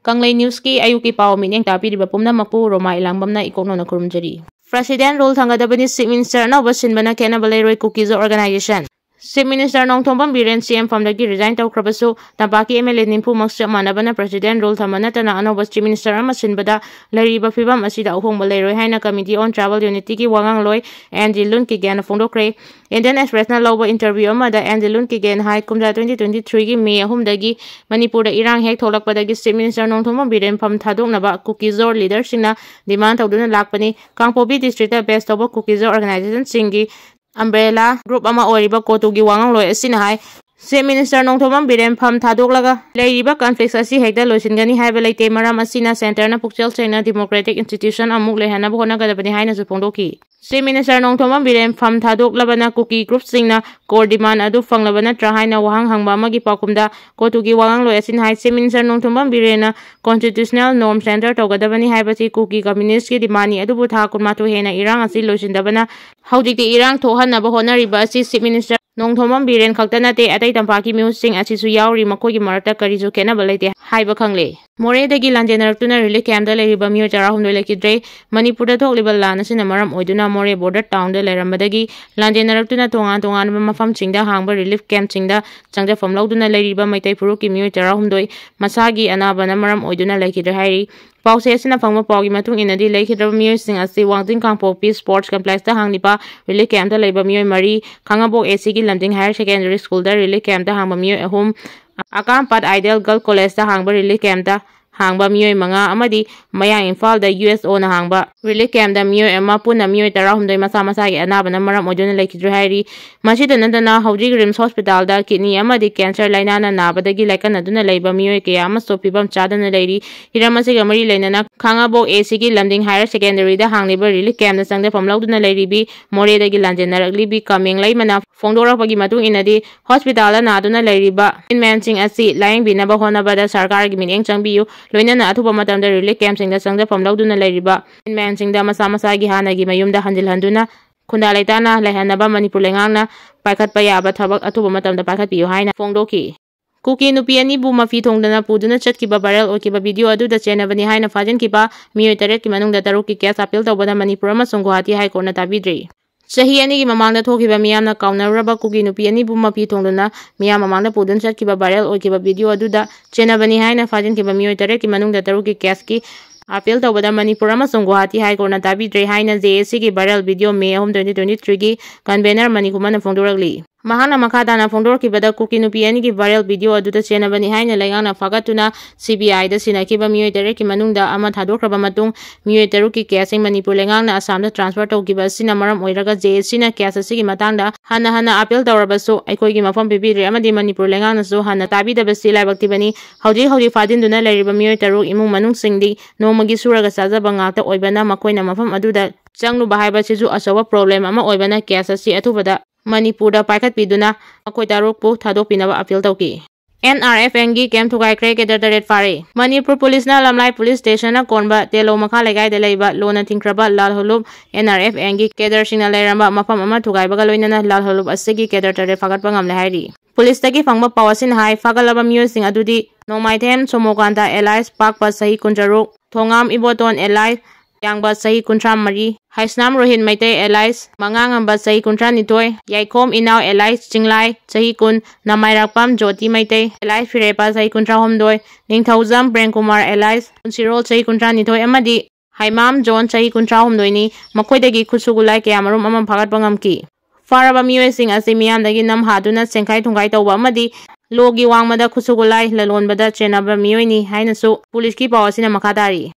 Kanglei News ki ayuki pao minyang tapiriba pumnamapu Roma Ilambamna ikoknona kurumjari. President role Thungdabgni Chief Minister na basinbana kena baleroi Kuki-Zo organization. Chief Minister Nongthombam Biren CM famdagi resign tawkrabasu Tampaki MLA nimpu maksa manabana President role thamana tana anoba Chief Minister ama sinbada lariba fibam asida uhongba leroi haina Committee on Tribal Unity ki wangang loi Andilun ki gana fongdokre. Indian Express na loba interview amada Andilun ki gen hai kumda 2023 ki May ahumdagi Manipur da irang hek tholakpadagi Chief Minister Nongthombam Biren pham thadoknaba Kuki-Zo leader singna demand tawduna lakpani Kangpobi district da best of Kuki-Zo organization singi umbrella group ama oriba kotugi wangang loi asina hai Chief Minister Nongthombam Biren pham thadoglaga leiriba conflicts asi hekda loisingani haiba leite maram asina center na pukchel chaina democratic institution amuk lehana bhona gadabani haina su phongdoki. Chief Minister Nongthombam Biren pham thadoklabana Kuki group singna core demand adu fanglabana trahaina wahang hangba amagi pakumda kotugi wangang loi asin hai Chief Minister Nongthombam Birena constitutional norm center togadabani haibasi Kuki communist ki dimani adu butha kunmatu hena irang asi loisindabana haujikti irang thohanaba honariba asi Chief Minister Nongthombam Biren khaktanate atai Tampaki musing asisu yauri makogi marata karisu kena balaite haiba khangle. More dagi lanjenaratuna relief camp da leriba mio charahum lekidre Manipur da thokliba lana sina maram oiduna More border town da lerambadagi lanjenaratuna tongan mafam chingda hangba relief camp chingda changja famlauduna leriba maitai puruki mio charahum doi masagi anabana maram oiduna lekidre hairi. Pause asina phangma paugi matung inadi leikhidraba mio sing asi wangting Kangpopi sports complex da hangnipa relief camp da leiba mio mari Khangabok AC ki Lamding higher secondary school da relief camp da hangba mio ahum Akampat Ideal Girl College da hangba relief camp da hangba mioi manga amadi mayang Imphal da USO na hangba relief camp da mioi ama puna mioi tarahumdoi masa gi anabana maram oduna lekidre hairi masida nandana hauji rims hospital da kidney amadi cancer laina na nabadagi laikan aduna leiba mioi ke ama sopibam chadana leiri hiramase ga mari lainana Khangabok AC ki Lamding higher secondary da hangliba relief camp da sangda famlauduna leiri bi More dagi lanjenarakli bi kameng laimana fongdorakpagi matung inadi hospital na aduna leiriba inmansing asi laing binaba honaba da sarkar gi mineng changbiu loinana athuba matamda relief camp singda sangda famlauduna leiriba inman singda masa gi hanagi mayumda hanjilhanduna khunda leitana lehanaba Manipur lengangna paikhatpa yaba thabak athuba matamda paikhatpiu haina fongdoki. Kuki NUPI ani bu MAPHI thongdana puduna chatkiba viral okiba video aduda chenabani haina fajankiba mioi taret ki manungda taruk ki case appeal tawbada Manipur amasung Guwahati Haikhre na tabidre. Chahi ani gi mamangda thokiba miyamna kaunaraba Kuki NUPI ani bu MAPHI thongdana miyam mamangda pudun chatkiba viral okiba video aduda chenabani haina fajankiba mioi taret ki manungda taruk ki case ki appeal tawbada Manipur amasung Guwahati Haikhre na tabidre haina JSC ki viral video May 2023 gi convener Manikumana fongdorakli. Mahana makadana fongdorkibada Kuki NUPI ani ki viral video aduda chenabani haina laingana fagatuna CBI da sinakiba mioi taret ki manungda ama thadokraba matung mioi taruk ki case Manipur lengangna Assam da transfer tawkiba sina maram oiraga JSC na case asigi matangda hana appeal tawrabasu aikoi gi mafam pibidre amadi Manipur lengangna su hana tabidabasi laibaktibani hauji fadinduna leiriba mioi taruk imung manung singdi nomagi suraga sajaba ngakta oibana makoina mafam aduda changluba haiba sisu asawa problem ama oibana case asi athubada Manipur da paikhatpiduna makoi tarukpu thadokpinaba appeal tawki. NRFN gi kem Haikhre ke dardaret fare Manipur police na lamlai police station na konba telo makha legai de leiba lona tingkraba lal holub NRFN gi kedar singna leiramba mafam ama thugaibaga loinana lal holub asegi kedar tare fagatpa ngamle hairi police tagi fangba pawasin hai fagalaba mio sing adudi Nomaithem Somokanta Elias Pakpa sahi kunjaruk Thongam Iboton Elias Yangba sahi kuntram mari Haisnam Rohin Maitei Elias Mangangamba sahi kuntran nitoi Yaikom Inau Elias Jinglai sahi kun Namairakpam Joti Maitei Elias Firepa sahi kuntra homdoi Ningthauzam Premkumar Elias Unsirol sahi kuntran nitoi amadi Haimam John sahi kuntra homdoi ni makoidagi khusugulai kayamarum amam phagatpa ngamki faraba mioi sing asi miyamdagi nam haduna sengkai thungkai tawba amadi logi wangmada khusugulai lalonbada chenaba mioi ni hainasu police ki pawasina makadari